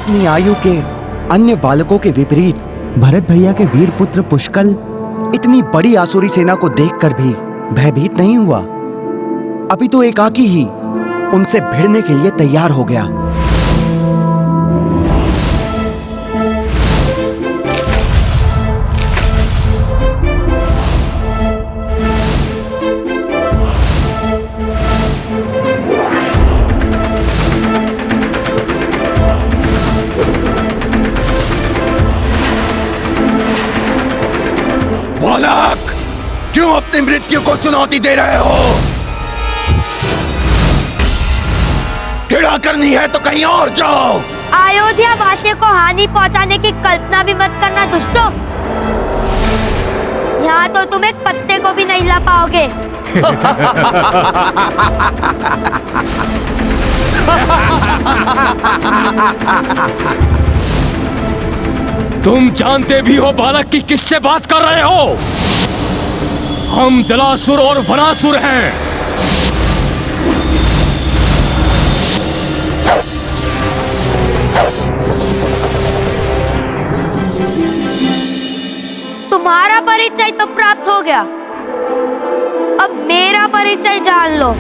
अपनी आयु के अन्य बालकों के विपरीत भरत भैया के वीर पुत्र पुष्कल इतनी बड़ी आसुरी सेना को देखकर भी भयभीत नहीं हुआ। अभी तो एकाकी ही उनसे भिड़ने के लिए तैयार हो गया। बालक, क्यों अपनी मृत्यु को चुनौती दे रहे हो? क्रीड़ा करनी है तो कहीं और जाओ। अयोध्या वासियों को हानि पहुंचाने की कल्पना भी मत करना दुष्टों। यहाँ तो तुम एक पत्ते को भी नहीं ला पाओगे। तुम जानते भी हो बालक की किससे बात कर रहे हो? हम जलासुर और वनासुर हैं। तुम्हारा परिचय तो प्राप्त हो गया, अब मेरा परिचय जान लो।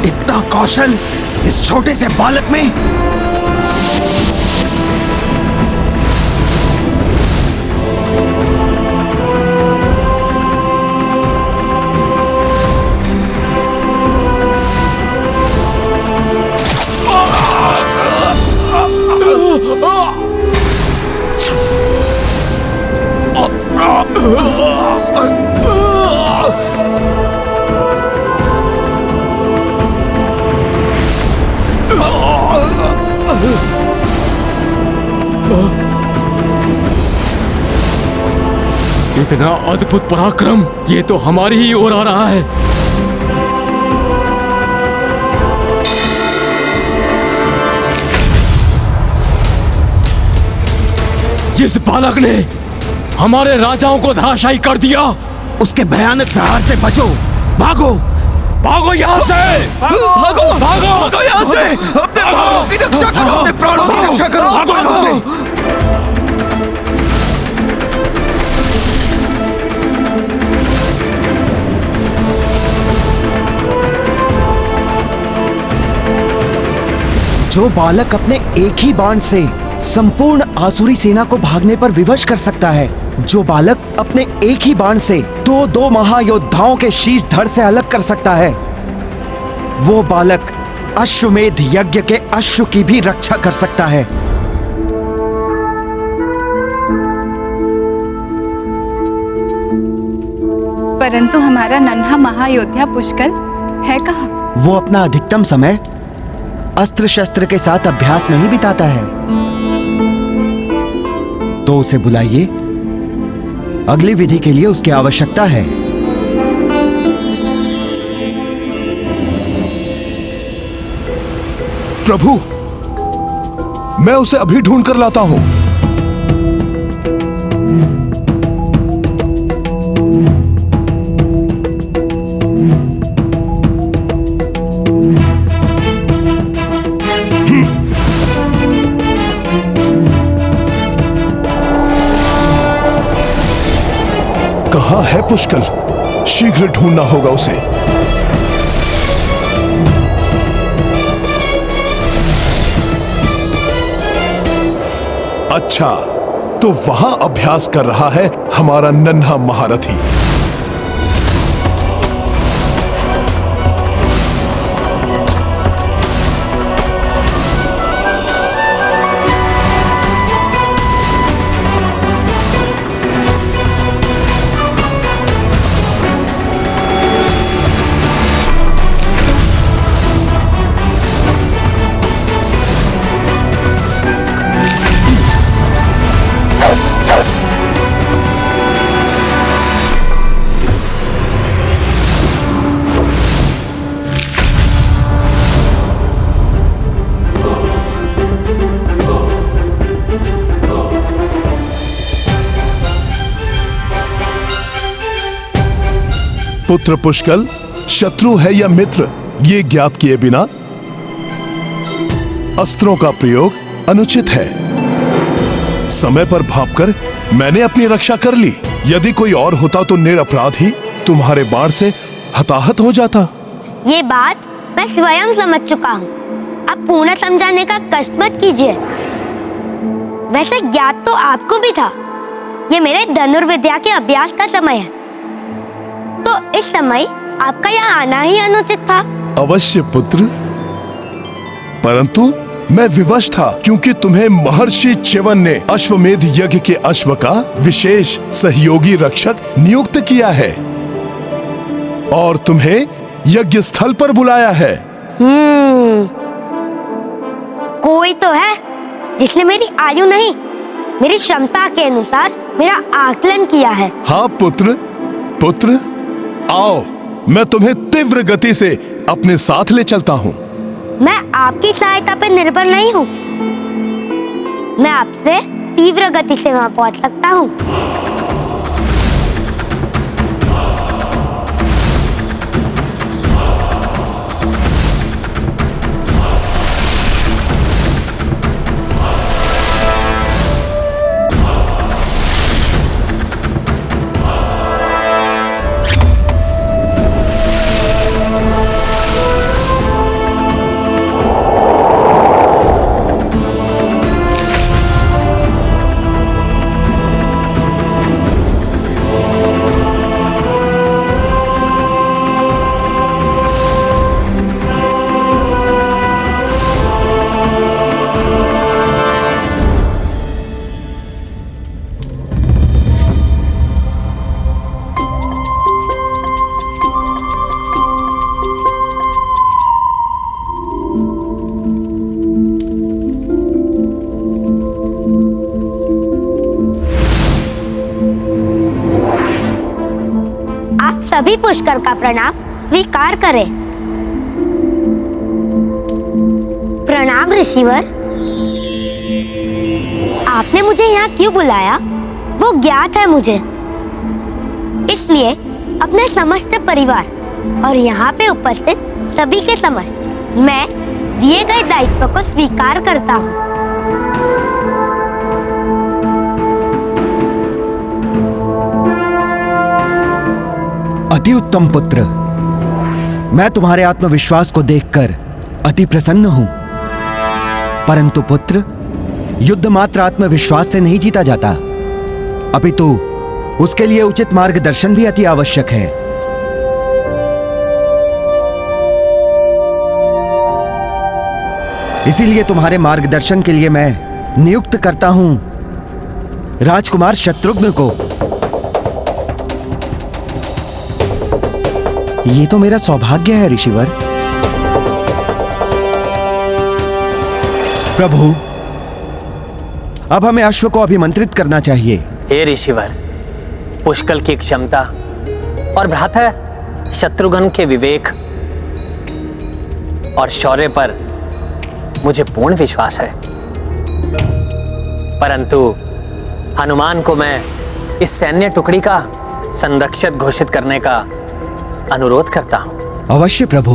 इतना कौशल इस छोटे से बालक में? इतना अद्भुत पराक्रम, ये तो हमारी ही ओर आ रहा है। जिस बालक ने हमारे राजाओं को धराशायी कर दिया, उसके भयानक प्रहार से बचो। भागो भागो यहाँ से, भागो भागो भागो भागो यहाँ से। अपने प्राणों की रक्षा करो, अपने प्राणों की रक्षा करो। भागो यहाँ से। जो बालक अपने एक ही बाण से संपूर्ण आसुरी सेना को भागने पर विवश कर सकता है, जो बालक अपने एक ही बाण से दो महायोद्धाओं के शीश धड़ से अलग कर सकता है, वो बालक अश्वमेध यज्ञ के अश्व की भी रक्षा कर सकता है। परंतु हमारा नन्हा महायोद्धा पुष्कल है कहाँ? वो अपना अधिकतम समय अस्त्र शस्त्र के साथ अभ्यास में ही बिताता है। तो उसे बुलाइए, अगली विधि के लिए उसकी आवश्यकता है। प्रभु, मैं उसे अभी ढूंढ कर लाता हूं। कहाँ है पुष्कल? शीघ्र ढूंढना होगा उसे। अच्छा, तो वहां अभ्यास कर रहा है हमारा नन्हा महारथी। पुत्र पुष्कल शत्रु है या मित्र, ये ज्ञात किए बिना अस्त्रों का प्रयोग अनुचित है। समय पर भांपकर मैंने अपनी रक्षा कर ली। यदि कोई और होता तो निरपराधी तुम्हारे बाण से हताहत हो जाता। ये बात मैं स्वयं समझ चुका हूँ। अब पूर्ण समझाने का कष्ट मत कीजिए। वैसे ज्ञात तो आपको भी था, ये मेरे धनुर्विद्या के अभ्यास का समय है, तो इस समय आपका यहाँ आना ही अनुचित था। अवश्य पुत्र, परंतु मैं विवश था क्योंकि तुम्हें महर्षि च्यवन ने अश्वमेध यज्ञ के अश्व का विशेष सहयोगी रक्षक नियुक्त किया है और तुम्हें यज्ञ स्थल पर बुलाया है। कोई तो है जिसने मेरी आयु नहीं, मेरी क्षमता के अनुसार मेरा आकलन किया है। हाँ पुत्र, आओ, मैं तुम्हें तीव्र गति से अपने साथ ले चलता हूँ। मैं आपकी सहायता पर निर्भर नहीं हूँ, मैं आपसे तीव्र गति से वहां पहुंच सकता हूँ। सभी पुष्कर का प्रणाम स्वीकार करें। प्रणाम ऋषिवर। आपने मुझे यहाँ क्यों बुलाया वो ज्ञात है मुझे, इसलिए अपने समस्त परिवार और यहाँ पे उपस्थित सभी के समक्ष मैं दिए गए दायित्व को स्वीकार करता हूँ। अति उत्तम पुत्र, मैं तुम्हारे आत्मविश्वास को देखकर अति प्रसन्न हूं। परंतु पुत्र, युद्ध मात्र आत्मविश्वास से नहीं जीता जाता, अपितु उसके लिए उचित मार्गदर्शन भी अति आवश्यक है। इसीलिए तुम्हारे मार्गदर्शन के लिए मैं नियुक्त करता हूं राजकुमार शत्रुघ्न को। ये तो मेरा सौभाग्य है ऋषिवर। प्रभु, अब हमें अश्व को अभिमंत्रित करना चाहिए। हे ऋषिवर, पुष्कल की क्षमता और भ्राता शत्रुघ्न के विवेक और शौर्य पर मुझे पूर्ण विश्वास है, परंतु हनुमान को मैं इस सैन्य टुकड़ी का संरक्षक घोषित करने का अनुरोध करता हूं। अवश्य प्रभु।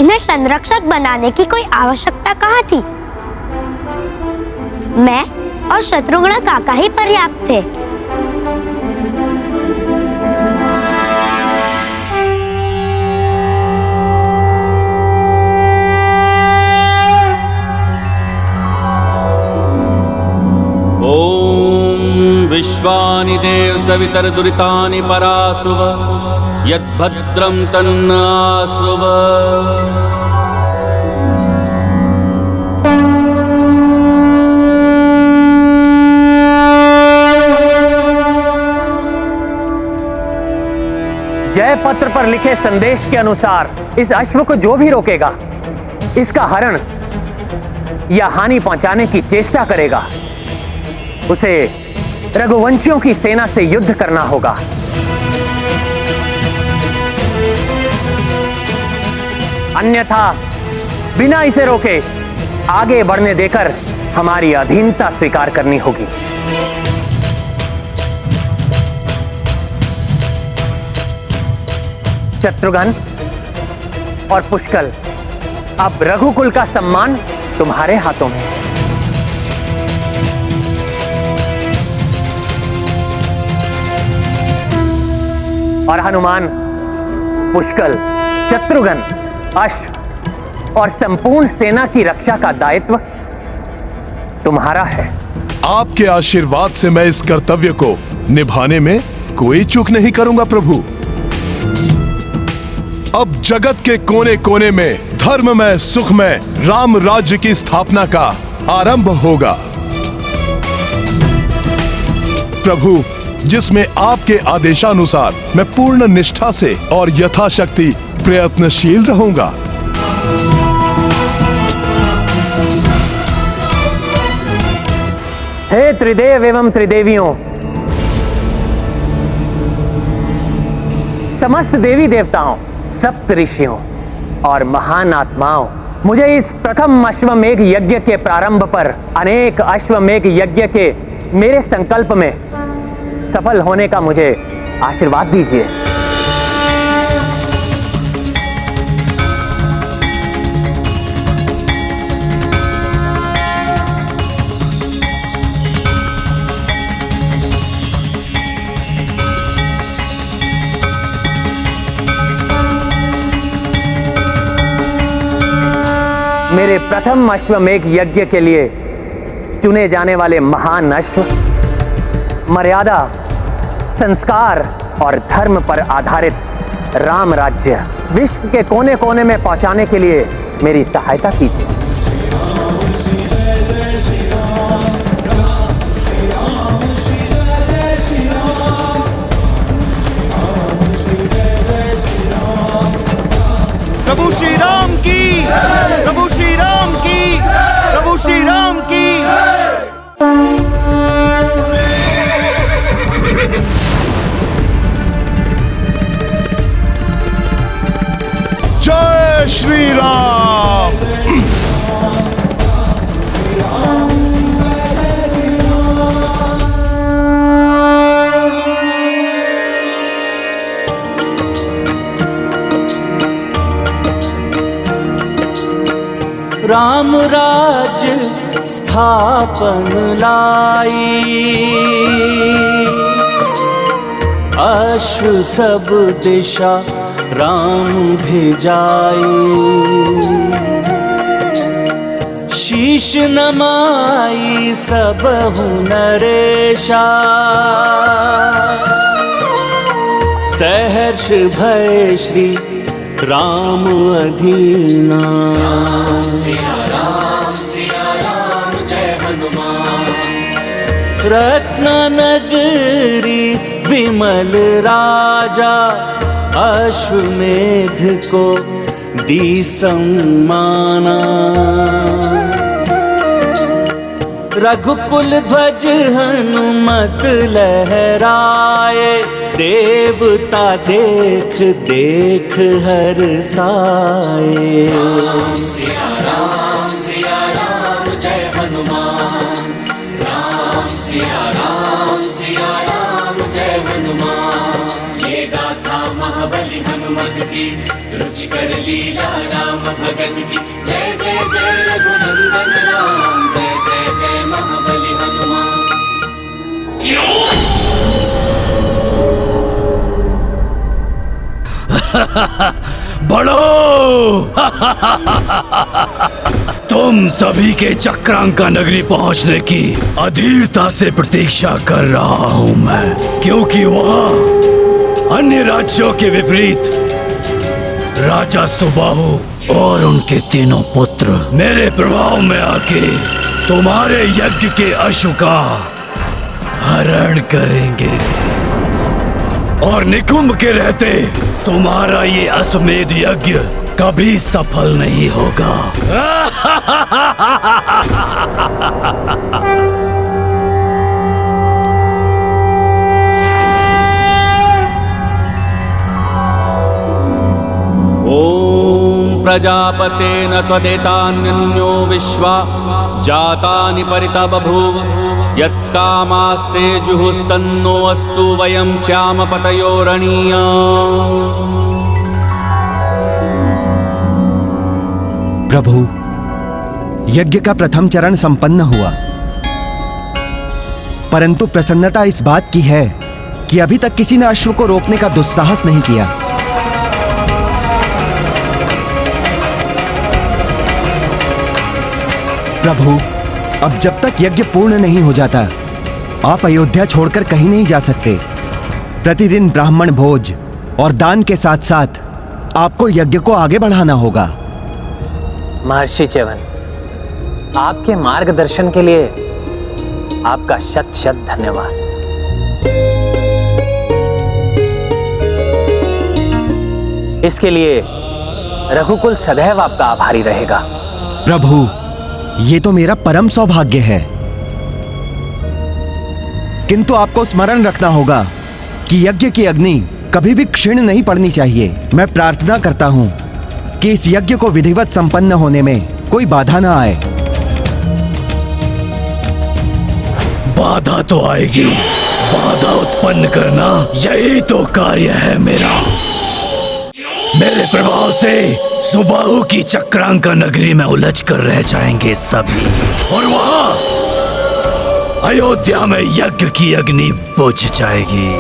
इन्हें संरक्षक बनाने की कोई आवश्यकता कहाँ थी? मैं और शत्रुघ्न काका ही पर्याप्त थे। ओम विश्वानि देव सवितर दुरितानि परासुव यद्भद्रं तन्नासुव। जय पत्र पर लिखे संदेश के अनुसार इस अश्व को जो भी रोकेगा, इसका हरण या हानि पहुंचाने की चेष्टा करेगा, उसे रघुवंशियों की सेना से युद्ध करना होगा। अन्यथा बिना इसे रोके आगे बढ़ने देकर हमारी अधीनता स्वीकार करनी होगी। शत्रुघ्न और पुष्कल, अब रघुकुल का सम्मान तुम्हारे हाथों में। और हनुमान, पुष्कल, शत्रुघ्न, अश्व और संपूर्ण सेना की रक्षा का दायित्व तुम्हारा है। आपके आशीर्वाद से मैं इस कर्तव्य को निभाने में कोई चूक नहीं करूंगा प्रभु। अब जगत के कोने कोने में धर्ममय सुखमय राम राज्य की स्थापना का आरंभ होगा प्रभु, जिसमें आपके आदेशानुसार मैं पूर्ण निष्ठा से और यथाशक्ति प्रयत्नशील रहूंगा। हे त्रिदेव एवं त्रिदेवियों, समस्त देवी देवताओं, सप्त ऋषियों और महान आत्माओं, मुझे इस प्रथम अश्वमेघ यज्ञ के प्रारंभ पर अनेक अश्वमेघ यज्ञ के मेरे संकल्प में सफल होने का मुझे आशीर्वाद दीजिए। मेरे प्रथम अश्वमेघ यज्ञ के लिए चुने जाने वाले महान अश्व मर्यादा, संस्कार और धर्म पर आधारित राम राज्य विश्व के कोने कोने में पहुंचाने के लिए मेरी सहायता कीजिए। प्रभु श्री राम की, प्रभु श्री राम की, प्रभु श्री राम की। जय श्री राम। राम राज्य स्थापन लाई, अश्व सब दिशा राम भेजाई। शीश नमाई सबहु नरेशा, सहर्ष भय श्री राम अधीना। सिया राम जय हनुमान। रत्न नगरी विमल राजा, अश्वमेध को दी सम्माना। रघुकुल ध्वज हनुमत लहराए, देवता देख देख हर्षाए। सिया राम जय हनुमान। राम सिया राम जय हनुमान। ये गाथा महाबली हनुमत की, रुचिकर लीला राम भगत की। जय जय जय रघुनंदन राम, जय जय जय महाबली हनुमान। बड़ो तुम सभी के चक्रांका नगरी पहुंचने की अधीरता से प्रतीक्षा कर रहा हूं मैं, क्योंकि वहां अन्य राज्यों के विपरीत राजा सुबाहु और उनके तीनों पुत्र मेरे प्रभाव में आके तुम्हारे यज्ञ के अश्व का हरण करेंगे और निकुंभ के रहते तुम्हारा ये अश्वमेध यज्ञ कभी सफल नहीं होगा। ओम प्रजापतेन त्वदेतान्यो विश्वा जातानि परिता बभूव यत्कामास्ते जुहुस्तन्नो अस्तु वयं श्याम पतयोरणीया। प्रभु, यज्ञ का प्रथम चरण संपन्न हुआ, परंतु प्रसन्नता इस बात की है कि अभी तक किसी ने अश्व को रोकने का दुस्साहस नहीं किया। प्रभु, अब जब तक यज्ञ पूर्ण नहीं हो जाता, आप अयोध्या छोड़कर कहीं नहीं जा सकते। प्रतिदिन ब्राह्मण भोज और दान के साथ साथ आपको यज्ञ को आगे बढ़ाना होगा। महर्षि च्यवन, आपके मार्गदर्शन के लिए आपका शत शत धन्यवाद। इसके लिए रघुकुल सदैव आपका आभारी रहेगा। प्रभु, ये तो मेरा परम सौभाग्य है, किंतु आपको स्मरण रखना होगा कि यज्ञ की अग्नि कभी भी क्षीण नहीं पड़नी चाहिए। मैं प्रार्थना करता हूं कि इस यज्ञ को विधिवत संपन्न होने में कोई बाधा ना आए। बाधा तो आएगी, बाधा उत्पन्न करना यही तो कार्य है मेरा। मेरे प्रभाव से सुबाहु की चक्रांका नगरी में उलझ कर रह जाएंगे सभी, और वहां अयोध्या में यज्ञ की अग्नि बुझ जाएगी।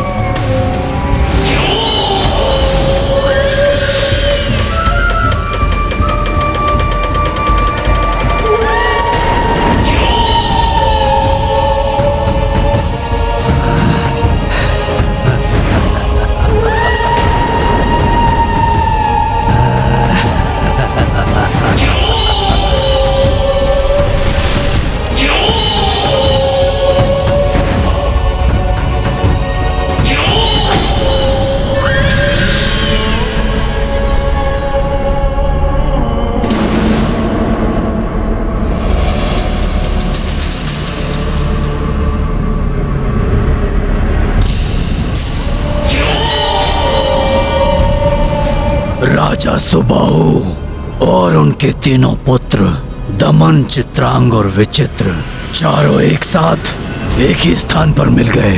राजा सुबाहु और उनके तीनों पुत्र दमन, चित्रांग और विचित्र चारों एक साथ एक ही स्थान पर मिल गए।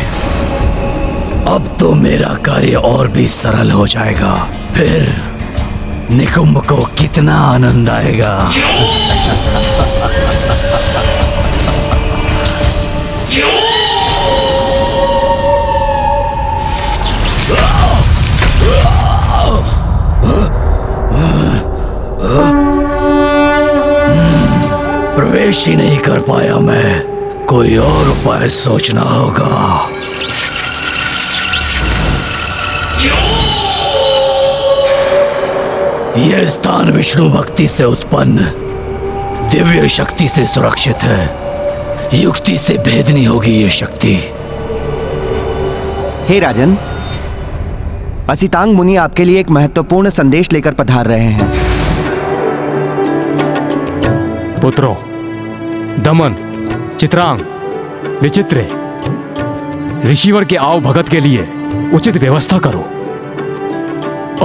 अब तो मेरा कार्य और भी सरल हो जाएगा। फिर निकुंभ को कितना आनंद आएगा। प्रवेश ही नहीं कर पाया मैं, कोई और उपाय सोचना होगा। यह स्थान विष्णु भक्ति से उत्पन्न दिव्य शक्ति से सुरक्षित है। युक्ति से भेदनी होगी ये शक्ति। हे राजन, असितांग मुनि आपके लिए एक महत्वपूर्ण संदेश लेकर पधार रहे हैं। पुत्रों, दमन, चित्रांग, विचित्र, ऋषिवर के आव भगत के लिए उचित व्यवस्था करो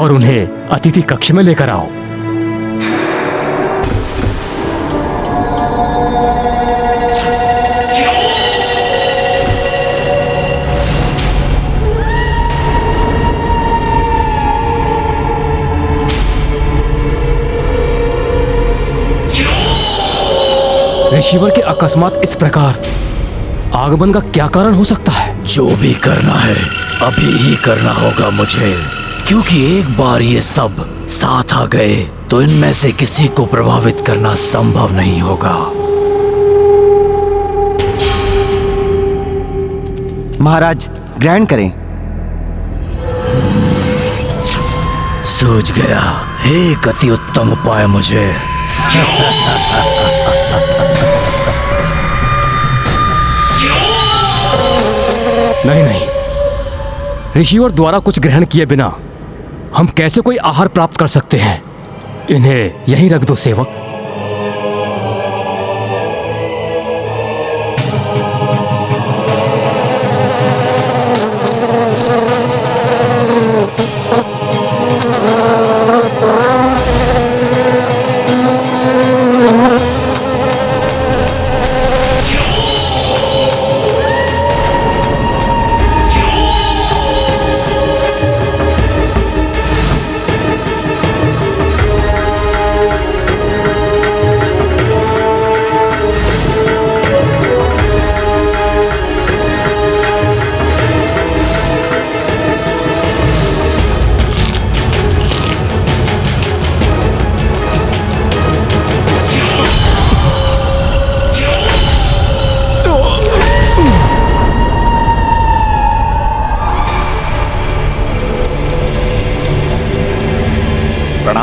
और उन्हें अतिथि कक्ष में लेकर आओ। ऋषिवर के अकस्मात इस प्रकार आगमन का क्या कारण हो सकता है? जो भी करना है अभी ही करना होगा मुझे, क्योंकि एक बार ये सब साथ आ गए तो इनमें से किसी को प्रभावित करना संभव नहीं होगा। महाराज, ग्रहण करें। सूझ गया, एक अति उत्तम उपाय मुझे। नहीं नहीं, ऋषिवर द्वारा कुछ ग्रहण किए बिना हम कैसे कोई आहार प्राप्त कर सकते हैं? इन्हें यहीं रख दो सेवक।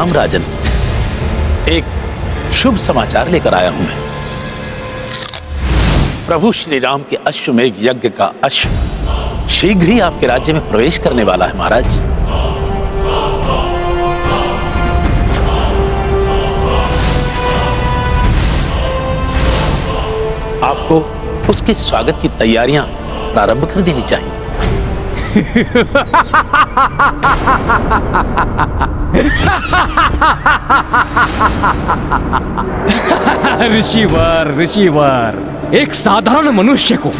राम राजन, एक शुभ समाचार लेकर आया हूं मैं। प्रभु श्री राम के अश्वमेध यज्ञ का अश्व शीघ्र ही आपके राज्य में प्रवेश करने वाला है महाराज। आपको उसके स्वागत की तैयारियां प्रारंभ कर देनी चाहिए। ऋषिवर, ऋषिवर, एक साधारण मनुष्य को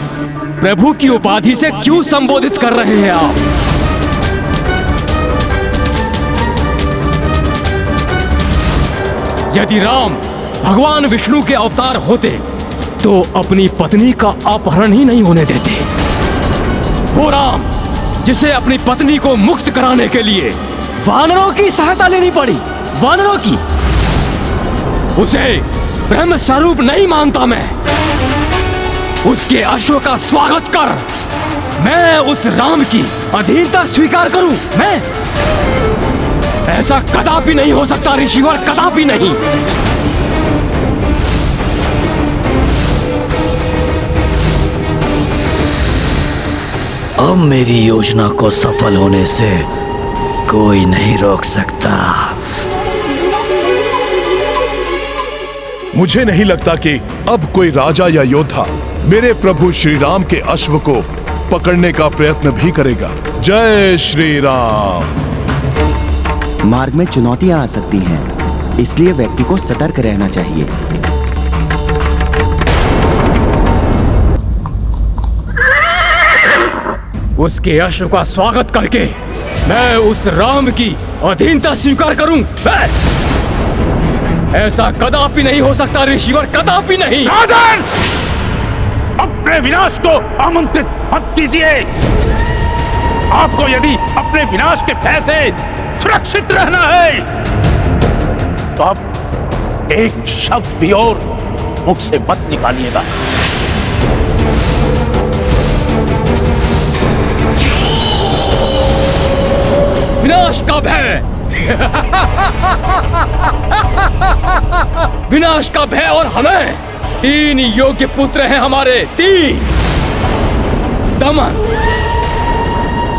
प्रभु की उपाधि से क्यों संबोधित कर रहे हैं आप? यदि राम भगवान विष्णु के अवतार होते तो अपनी पत्नी का अपहरण ही नहीं होने देते। वो राम जिसे अपनी पत्नी को मुक्त कराने के लिए वानरों की सहायता लेनी पड़ी, वानरों की, उसे ब्रह्म स्वरूप नहीं मानता मैं। उसके अश्व का स्वागत कर, मैं उस राम की अधीनता स्वीकार करूं। मैं ऐसा कदापि नहीं हो सकता ऋषिवर, कदापि नहीं। अब मेरी योजना को सफल होने से कोई नहीं रोक सकता। मुझे नहीं लगता कि अब कोई राजा या योद्धा मेरे प्रभु श्री राम के अश्व को पकड़ने का प्रयत्न भी करेगा। जय श्री राम। मार्ग में चुनौतियां आ सकती हैं, इसलिए व्यक्ति को सतर्क रहना चाहिए। उसके अश्व का स्वागत करके मैं उस राम की अधीनता स्वीकार करूं। ऐसा कदापि नहीं हो सकता ऋषिवर, कदापि नहीं। राजन, अपने विनाश को आमंत्रित मत कीजिए। आपको यदि अपने विनाश के भय से सुरक्षित रहना है तो आप एक शब्द भी और मुख से मत निकालिएगा। विनाश का भय, विनाश का भय, और हमें 3 योग्य पुत्र हैं हमारे, 3। दमन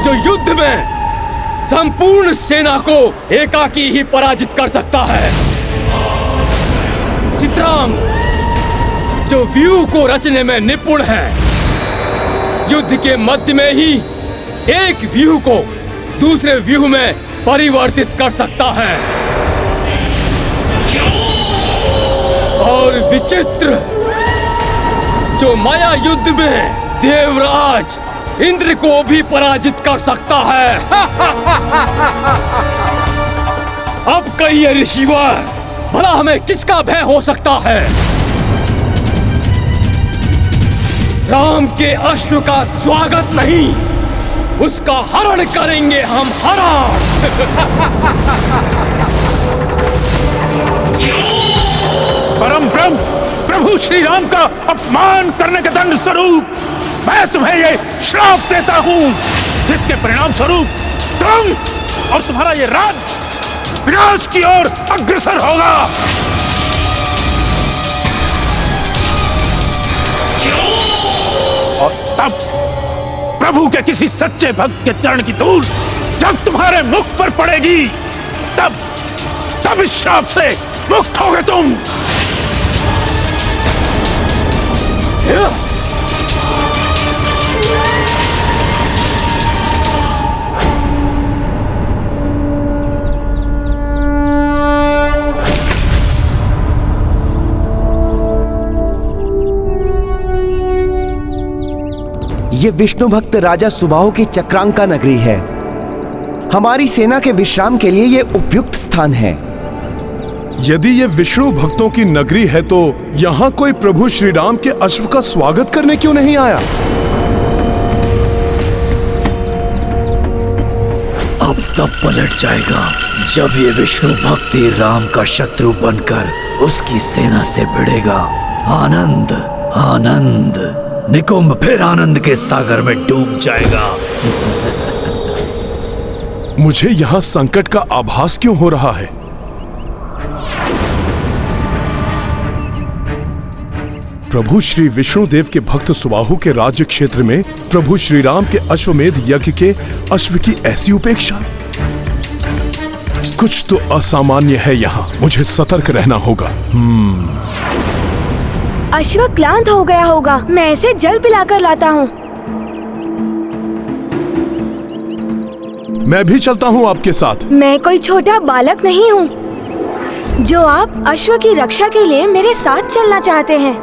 जो युद्ध में संपूर्ण सेना को एकाकी ही पराजित कर सकता है। चित्रांग जो व्यूह को रचने में निपुण है, युद्ध के मध्य में ही एक व्यूह को दूसरे व्यूह में परिवर्तित कर सकता है। और विचित्र जो माया युद्ध में देवराज इंद्र को भी पराजित कर सकता है। अब कहिए ऋषिवर, भला हमें किसका भय हो सकता है? राम के अश्व का स्वागत नहीं, उसका हरण करेंगे हम, हरण। परम ब्रह्म प्रभु श्री राम का अपमान करने के दंड स्वरूप मैं तुम्हें ये श्राप देता हूं, जिसके परिणाम स्वरूप तुम और तुम्हारा ये राज्य विनाश की ओर अग्रसर होगा। और तब प्रभु के किसी सच्चे भक्त के चरण की धूल जब तुम्हारे मुख पर पड़ेगी, तब इस श्राप से मुक्त होगे तुम। ये विष्णु भक्त राजा सुबाहु की चक्रांका नगरी है। हमारी सेना के विश्राम के लिए ये उपयुक्त स्थान है। यदि ये विष्णु भक्तों की नगरी है तो यहाँ कोई प्रभु श्री राम के अश्व का स्वागत करने क्यों नहीं आया? अब सब पलट जाएगा जब ये विष्णु भक्ति राम का शत्रु बनकर उसकी सेना से भिड़ेगा। आनंद, आनंद, निकुंभ फिर आनंद के सागर में डूब जाएगा। मुझे यहाँ संकट का आभास क्यों हो रहा है? प्रभु श्री विष्णुदेव के भक्त सुबाहु के राज्य क्षेत्र में प्रभु श्री राम के अश्वमेध यज्ञ के अश्व की ऐसी उपेक्षा। कुछ तो असामान्य है यहाँ, मुझे सतर्क रहना होगा। अश्व क्लांत हो गया होगा, मैं इसे जल पिलाकर लाता हूँ। मैं भी चलता हूँ आपके साथ। मैं कोई छोटा बालक नहीं हूँ जो आप अश्व की रक्षा के लिए मेरे साथ चलना चाहते हैं।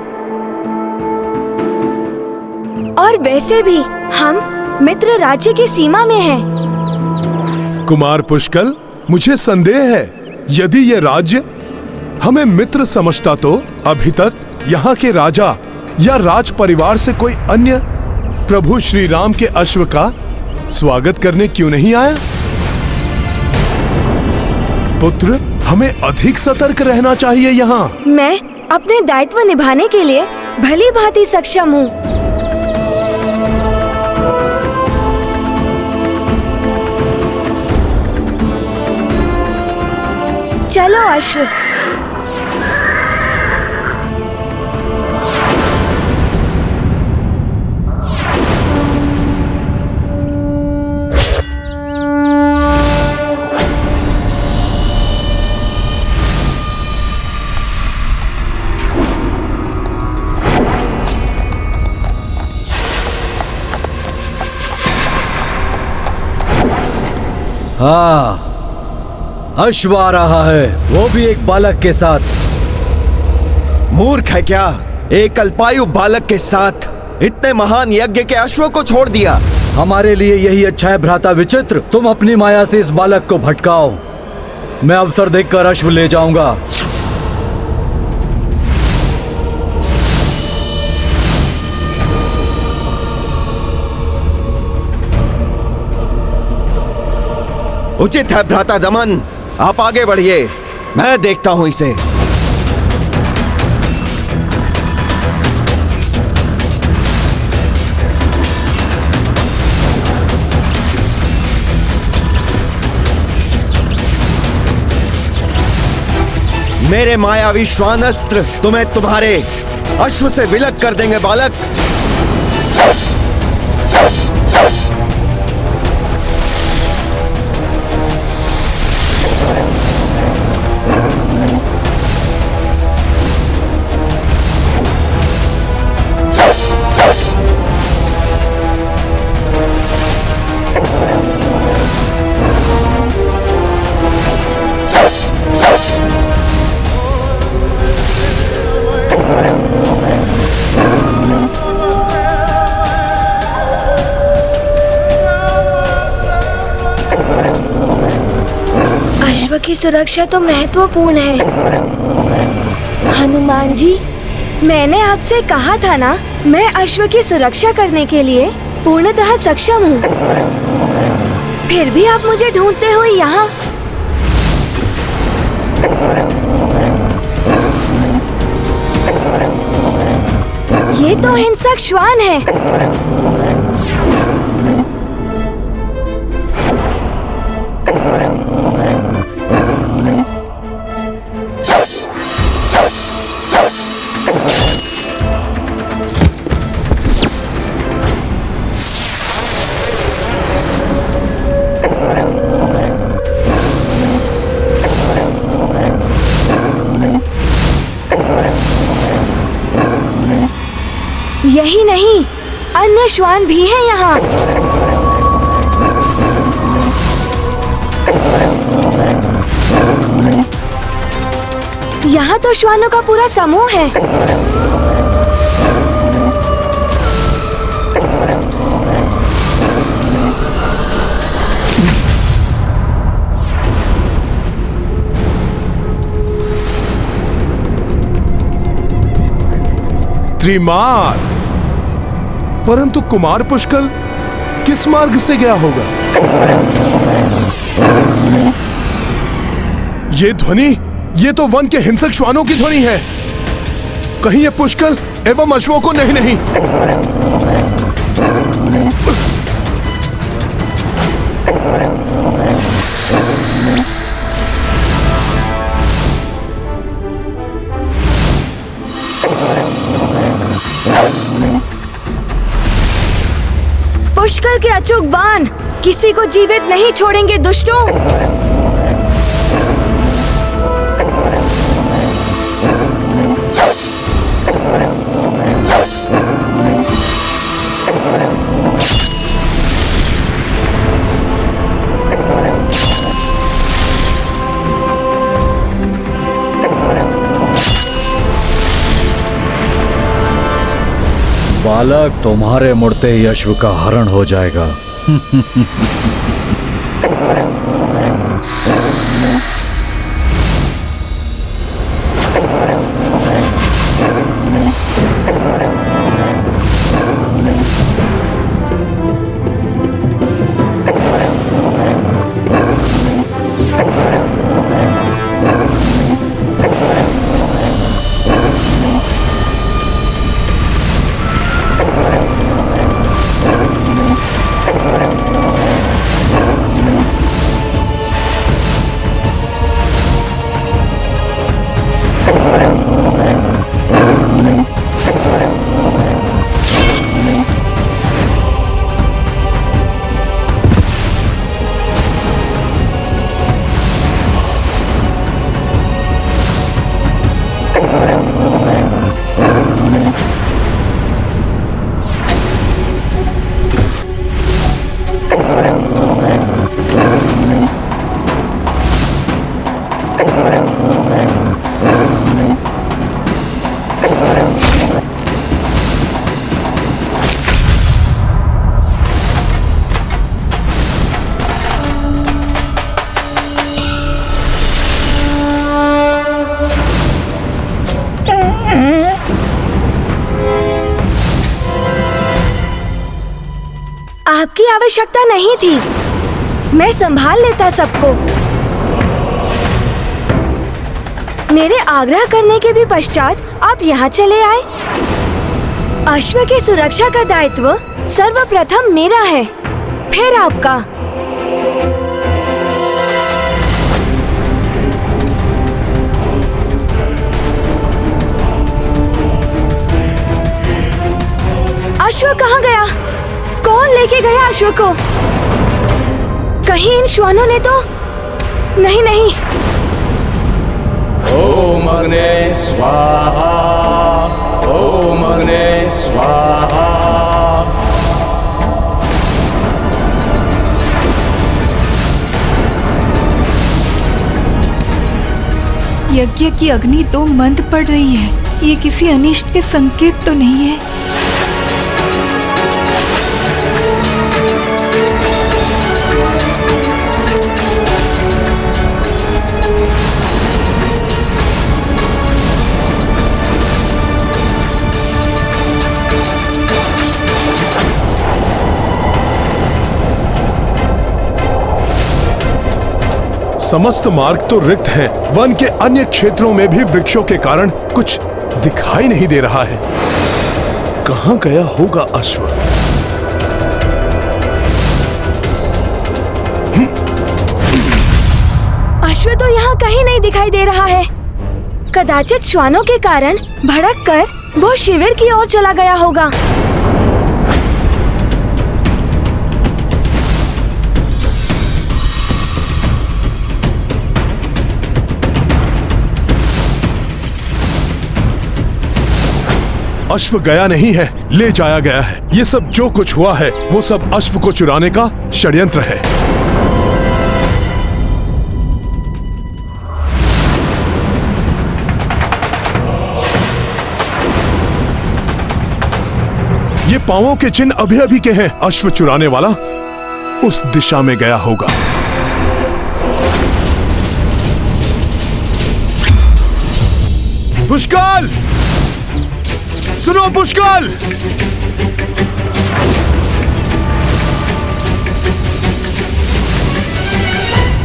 और वैसे भी हम मित्र राज्य की सीमा में हैं। कुमार पुष्कल, मुझे संदेह है यदि ये राज्य हमें मित्र समझता तो अभी तक यहाँ के राजा या राज परिवार से कोई अन्य प्रभु श्री राम के अश्व का स्वागत करने क्यों नहीं आया? पुत्र, हमें अधिक सतर्क रहना चाहिए यहाँ। मैं अपने दायित्व निभाने के लिए भली भांति सक्षम हूँ। चलो अश्व। हाँ, अश्व आ रहा है, वो भी एक बालक के साथ। मूर्ख है क्या? एक अल्पायु बालक के साथ इतने महान यज्ञ के अश्व को छोड़ दिया। हमारे लिए यही अच्छा है भ्राता विचित्र। तुम अपनी माया से इस बालक को भटकाओ, मैं अवसर देखकर अश्व ले जाऊंगा। उचित है भ्राता दमन, आप आगे बढ़िए, मैं देखता हूं इसे। मेरे मायावी श्वानस्त्र तुम्हें तुम्हारे अश्व से विलग कर देंगे बालक। अश्व की सुरक्षा तो महत्वपूर्ण है। हनुमान जी, मैंने आपसे कहा था ना, मैं अश्व की सुरक्षा करने के लिए पूर्णतः सक्षम हूँ। फिर भी आप मुझे ढूंढते हुए यहाँ। ये तो हिंसक श्वान है। यही नहीं, अन्य श्वान भी हैं यहाँ। यहाँ तो श्वानों का पूरा समूह है। त्रिमार, परंतु कुमार पुष्कल किस मार्ग से गया होगा? ये ध्वनि, ये तो वन के हिंसक श्वानों की ध्वनि है। कहीं ये पुष्कल एवं अश्वों को नहीं। अचूक बाण किसी को जीवित नहीं छोड़ेंगे दुष्टों। बालक, तुम्हारे मुड़ते ही अश्व का हरण हो जाएगा। आपकी आवश्यकता नहीं थी, मैं संभाल लेता सबको। मेरे आग्रह करने के भी पश्चात आप यहाँ चले आए। अश्व की सुरक्षा का दायित्व सर्वप्रथम मेरा है, फिर आपका। अश्व कहाँ गया? कौन लेके गया अश्व को? कहीं इन श्वानों ने तो नहीं। ओम अग्ने स्वाहा, ओम अग्ने स्वाहा। यज्ञ की अग्नि तो मंद पड़ रही है, ये किसी अनिष्ट के संकेत तो नहीं है? समस्त मार्ग तो रिक्त हैं। वन के अन्य क्षेत्रों में भी वृक्षों के कारण कुछ दिखाई नहीं दे रहा है। कहां गया होगा अश्व? अश्व तो यहाँ कहीं नहीं दिखाई दे रहा है। कदाचित श्वानों के कारण भड़क कर वो शिविर की ओर चला गया होगा। अश्व गया नहीं है, ले जाया गया है। ये सब जो कुछ हुआ है वो सब अश्व को चुराने का षड्यंत्र है। ये पांवों के चिन्ह अभी अभी के हैं। अश्व चुराने वाला उस दिशा में गया होगा। पुष्कल, सुनो पुष्कल!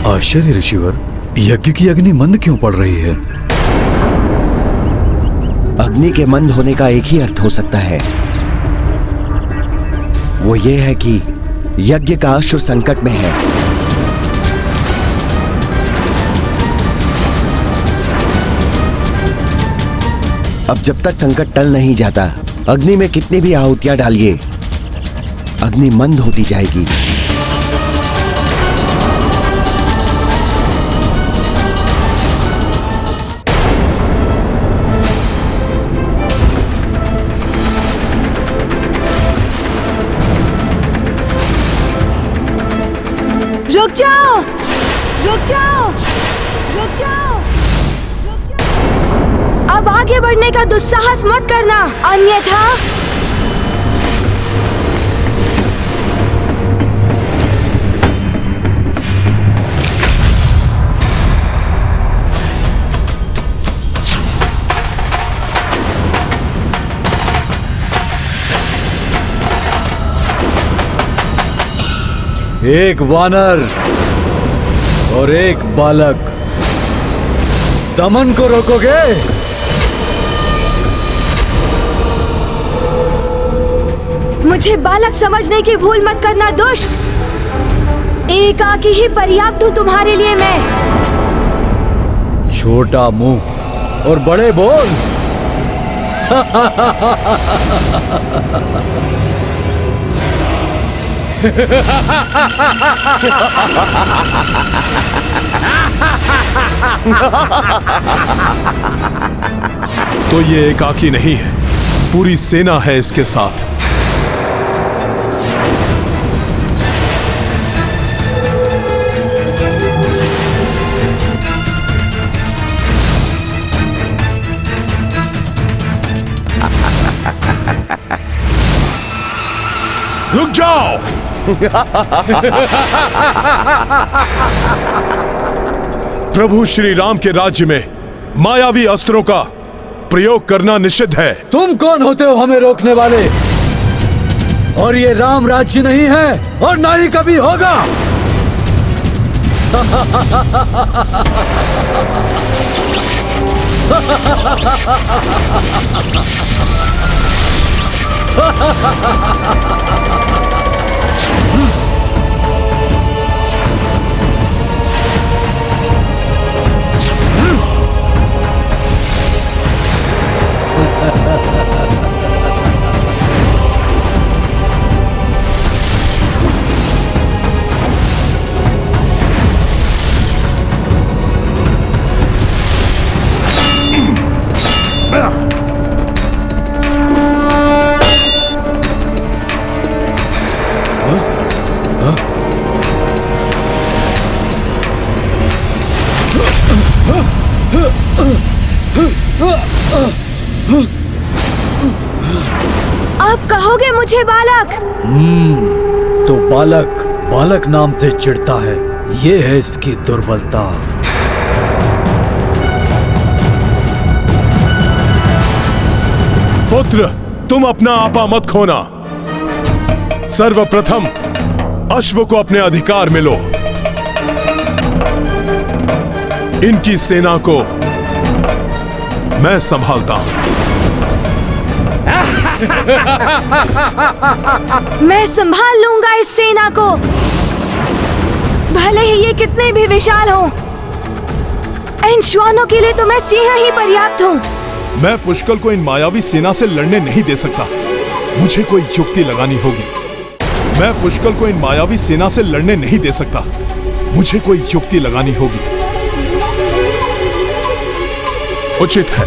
आश्चर्य ऋषिवर, यज्ञ की अग्नि मंद क्यों पड़ रही है? अग्नि के मंद होने का एक ही अर्थ हो सकता है, वो ये है कि यज्ञ का अश्व संकट में है। अब जब तक संकट टल नहीं जाता, अग्नि में कितनी भी आहुतियां डालिए, अग्नि मंद होती जाएगी। रुक जाओ, रुक जाओ, रुक जाओ, रुक जाओ। अब आगे बढ़ने का दुस्साहस मत करना, अन्यथा एक वानर और एक बालक, दमन को रोकोगे? मुझे बालक समझने की भूल मत करना दुष्ट। एकाकी ही पर्याप्त हूँ तुम्हारे लिए मैं। छोटा मुंह और बड़े बोल। तो ये एकाकी नहीं है, पूरी सेना है इसके साथ। रुक जाओ। प्रभु श्री राम के राज्य में मायावी अस्त्रों का प्रयोग करना निषिद्ध है। तुम कौन होते हो हमें रोकने वाले? और ये राम राज्य नहीं है और ना ही कभी होगा। अब कहोगे मुझे बालक? तो बालक बालक नाम से चिढ़ता है, ये है इसकी दुर्बलता। पुत्र, तुम अपना आपा मत खोना। सर्वप्रथम अश्व को अपने अधिकार में लो। इनकी सेना को मैं संभालता हूं। मैं संभाल लूंगा इस सेना को, भले ही ये कितने भी विशाल हों। इन श्वानों के लिए तो मैं सिंह ही पर्याप्त हूँ। मैं पुष्कल को इन मायावी सेना से लड़ने नहीं दे सकता। मुझे कोई युक्ति लगानी होगी। मैं पुष्कल को इन मायावी सेना से लड़ने नहीं दे सकता। मुझे कोई युक्ति लगानी होगी। उचित है,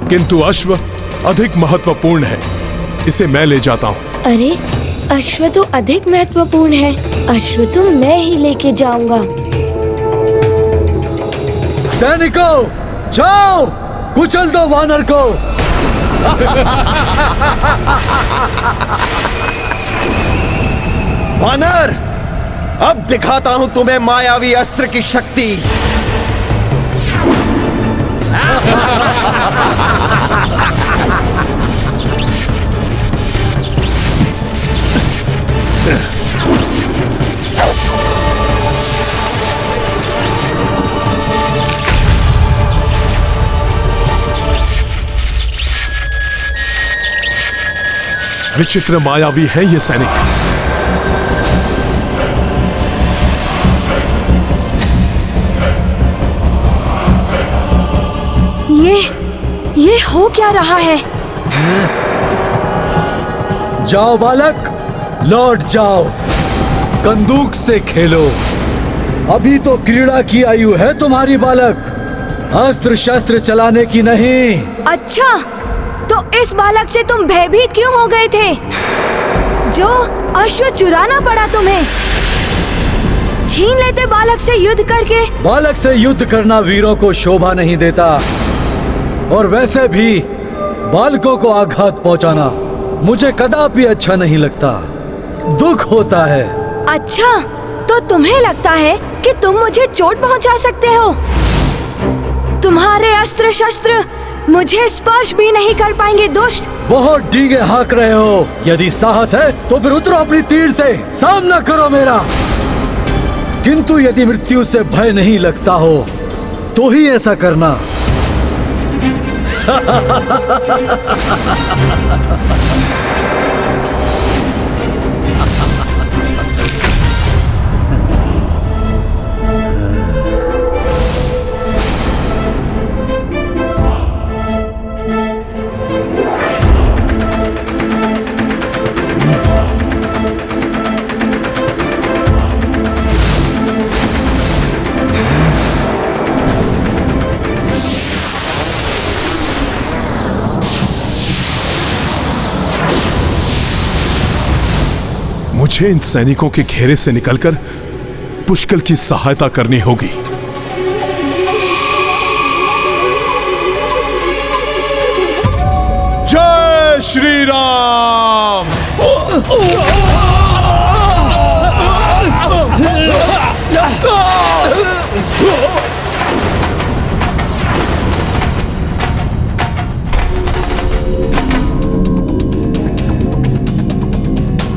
किंतु अश्व अधिक महत्वपूर्ण है। इसे मैं ले जाता हूँ। अरे, अश्व तो अधिक महत्वपूर्ण है। अश्व तो मैं ही लेके जाऊंगा। सैनिकों, जाओ, कुचल दो वानर को। वानर, अब दिखाता हूं तुम्हें मायावी अस्त्र की शक्ति। विचित्र मायावी है ये सैनिक। ये हो क्या रहा है? जाओ बालक, लौट जाओ, बंदूक से खेलो। अभी तो क्रीड़ा की आयु है तुम्हारी बालक, अस्त्र शस्त्र चलाने की नहीं। अच्छा, तो इस बालक से तुम भयभीत क्यों हो गए थे? जो अश्व चुराना पड़ा तुम्हें? छीन लेते बालक से युद्ध करके। बालक से युद्ध करना वीरों को शोभा नहीं देता, और वैसे भी बालकों को आघात पहुंचाना मुझे कदापि अच्छा नहीं लगता, दुख होता है। अच्छा, तो तुम्हें लगता है कि तुम मुझे चोट पहुंचा सकते हो? तुम्हारे अस्त्र शस्त्र मुझे स्पर्श भी नहीं कर पाएंगे दुष्ट। बहुत डींगे हाँक रहे हो। यदि साहस है तो फिर उतरो अपनी तीर से, सामना करो मेरा। किंतु यदि मृत्यु से भय नहीं लगता हो तो ही ऐसा करना। मुझे इन सैनिकों के घेरे से निकलकर पुष्कल की सहायता करनी होगी। जय श्री राम।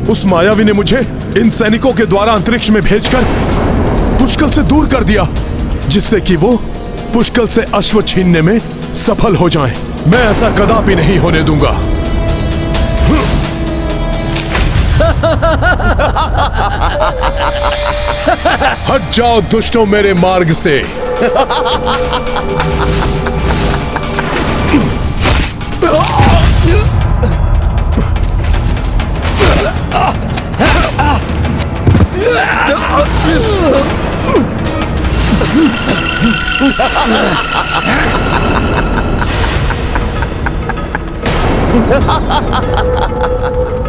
उस मायावी ने मुझे इन सैनिकों के द्वारा अंतरिक्ष में भेजकर पुष्कल से दूर कर दिया, जिससे कि वो पुष्कल से अश्व छीनने में सफल हो जाएं। मैं ऐसा कदापि नहीं होने दूंगा। हट जाओ दुष्टों मेरे मार्ग से।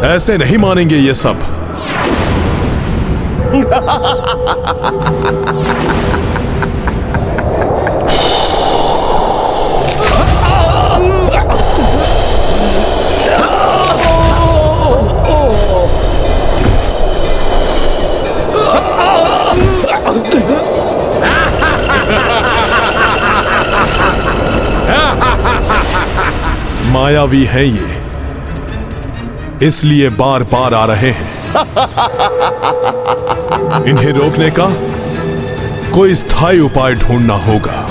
ऐसे नहीं मानेंगे ये सब। मायावी हैं ये, इसलिए बार बार आ रहे हैं। इन्हें रोकने का कोई स्थायी उपाय ढूंढना होगा।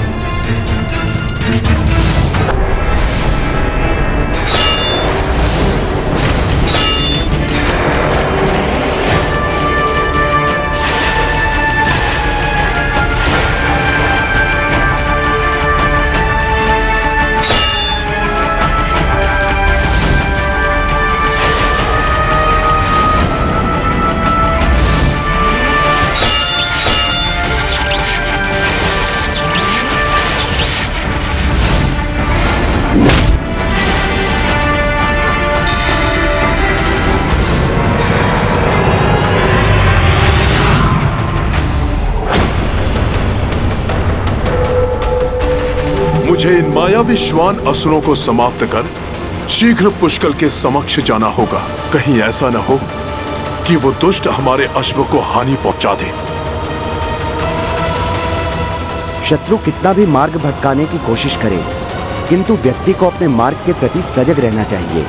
मुझे इन मायावी श्वान असुरों को समाप्त कर शीघ्र पुष्कल के समक्ष जाना होगा। कहीं ऐसा न हो कि वो दुष्ट हमारे अश्व को हानि पहुंचा दे। शत्रु कितना भी मार्ग भटकाने की कोशिश करे, किंतु व्यक्ति को अपने मार्ग के प्रति सजग रहना चाहिए।